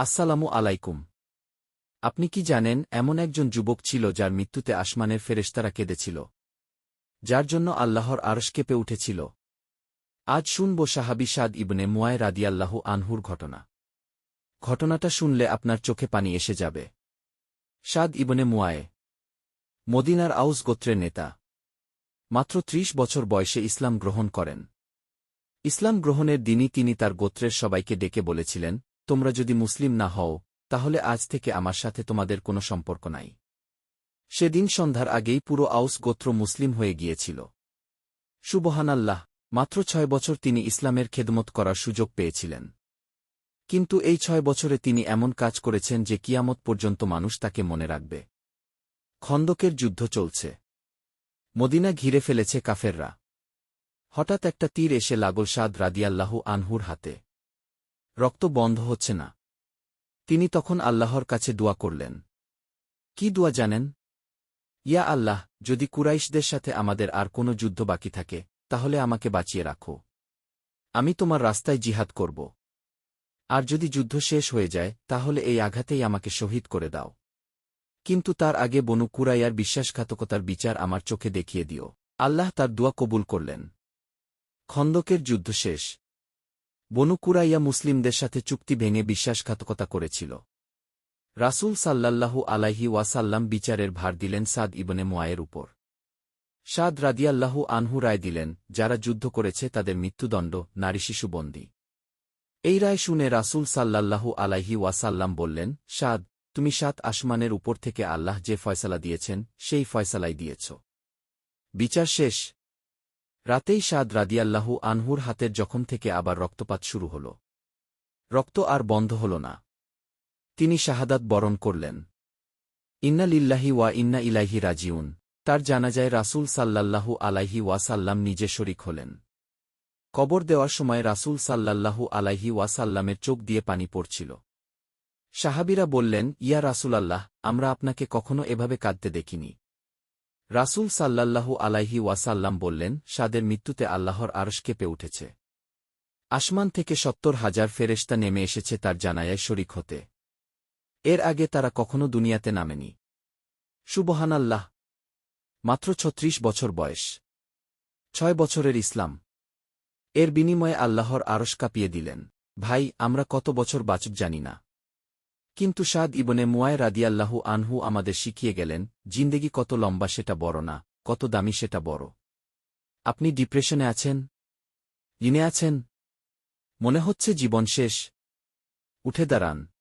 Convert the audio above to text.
আসসালামু আলাইকুম। আপনি কি জানেন এমন একজন যুবক ছিল যার মৃত্যুতে আসমানের ফেরেশতারা কেঁদেছিল, যার জন্য আল্লাহর আরশ কেঁপে উঠেছিল? আজ শুনব সাহাবী সাদ ইবনে মুয়ায় রাদিয়াল্লাহু আনহুর ঘটনা। ঘটনাটা শুনলে আপনার চোখে পানি এসে যাবে। সাদ ইবনে মুয়ায় মদিনার আউস গোত্রের নেতা। মাত্র ৩০ বছর বয়সে ইসলাম গ্রহণ করেন। ইসলাম গ্রহণের দিনই তিনি তার গোত্রের সবাইকে ডেকে বলেছিলেন, তোমরা যদি মুসলিম না হও, তাহলে আজ থেকে আমার সাথে তোমাদের কোনো সম্পর্ক নাই। সেদিন সন্ধ্যার আগেই পুরো আউস গোত্র মুসলিম হয়ে গিয়েছিল। সুবহানাল্লাহ! মাত্র ৬ বছর তিনি ইসলামের খেদমত করার সুযোগ পেয়েছিলেন। কিন্তু এই ৬ বছরে তিনি এমন কাজ করেছেন যে কিয়ামত পর্যন্ত মানুষ তাকে মনে রাখবে। খন্দকের যুদ্ধ চলছে। মদিনা ঘিরে ফেলেছে কাফেররা। হঠাৎ একটা তীর এসে লাগল সাদ রাদিয়াল্লাহু আনহুর হাতে। রক্ত বন্ধ হচ্ছে না। তিনি তখন আল্লাহর কাছে দোয়া করলেন। কি দোয়া জানেন? ইয়া আল্লাহ, যদি কুরাইশদের সাথে আমাদের আর কোনো যুদ্ধ বাকি থাকে, তাহলে আমাকে বাঁচিয়ে রাখো। আমি তোমার রাস্তায় জিহাদ করব। আর যদি যুদ্ধ শেষ হয়ে যায়, তাহলে এই আঘাতেই আমাকে শহীদ করে দাও। কিন্তু তার আগে বনু কুরাইয়ার বিশ্বাসঘাতকতার বিচার আমার চোখে দেখিয়ে দিও। আল্লাহ তার দোয়া কবুল করলেন। খন্দকের যুদ্ধ শেষ। বনু কুরাইয়া মুসলিমদের সাথে চুক্তি ভেঙে বিশ্বাসঘাতকতা করেছিল। রাসূল সাল্লাল্লাহু আলাইহি ওয়াসাল্লাম বিচারের ভার দিলেন সাদ ইবনে মুয়ায়ের উপর। সাদ রাদিয়াল্লাহু আনহু রায় দিলেন, যারা যুদ্ধ করেছে তাদের মৃত্যুদণ্ড, নারী শিশু বন্দী। এই রায় শুনে রাসূল সাল্লাল্লাহু আলাইহি ওয়াসাল্লাম বললেন, সাদ, তুমি ৭ আসমানের উপর থেকে আল্লাহ যে ফয়সালা দিয়েছেন, সেই ফয়সালাই দিয়েছ। বিচার শেষ। রাতেই সাদ রাদিয়াল্লাহু আনহুর হাতের জখম থেকে আবার রক্তপাত শুরু হল। রক্ত আর বন্ধ হল না। তিনি শাহাদাত বরণ করলেন। ইন্না লিল্লাহি ওয়া ইন্না ইলাইহি রাজিউন। তার জানাজায় রাসূল সাল্লাল্লাহু আলাইহি ওয়াসাল্লাম নিজে শরিক হলেন। কবর দেওয়ার সময় রাসূল সাল্লাল্লাহু আলাইহি ওয়াসাল্লামের চোখ দিয়ে পানি পড়ছিল। সাহাবীরা বললেন, ইয়া রাসূলাল্লাহ, আমরা আপনাকে কখনো এভাবে কাঁদতে দেখিনি। রাসূল সাল্লাল্লাহু আলাইহি ওয়াসাল্লাম বললেন, সাদের মৃত্যুতে আল্লাহর আরশ কেঁপে উঠেছে। আসমান থেকে ৭০,০০০ ফেরেশতা নেমে এসেছে তার জানাজায় শরিক হতে। এর আগে তারা কখনো দুনিয়াতে নামেনি। সুবহানাল্লাহ! মাত্র ৩৬ বছর বয়স। ৬ বছরের ইসলাম। এর বিনিময়ে আল্লাহর আরশ কাঁপিয়ে দিলেন। ভাই, আমরা কত বছর বাঁচব জানি না। কিন্তু সাদ ইবনে মুয়ায় রাদিয়াল্লাহু আনহু আমাদের শিখিয়ে গেলেন, জিন্দেগি কত লম্বা সেটা বড় না, কত দামি সেটা বড়। আপনি ডিপ্রেশনে আছেন? ঋণে আছেন? মনে হচ্ছে জীবন শেষ? উঠে দাঁড়ান।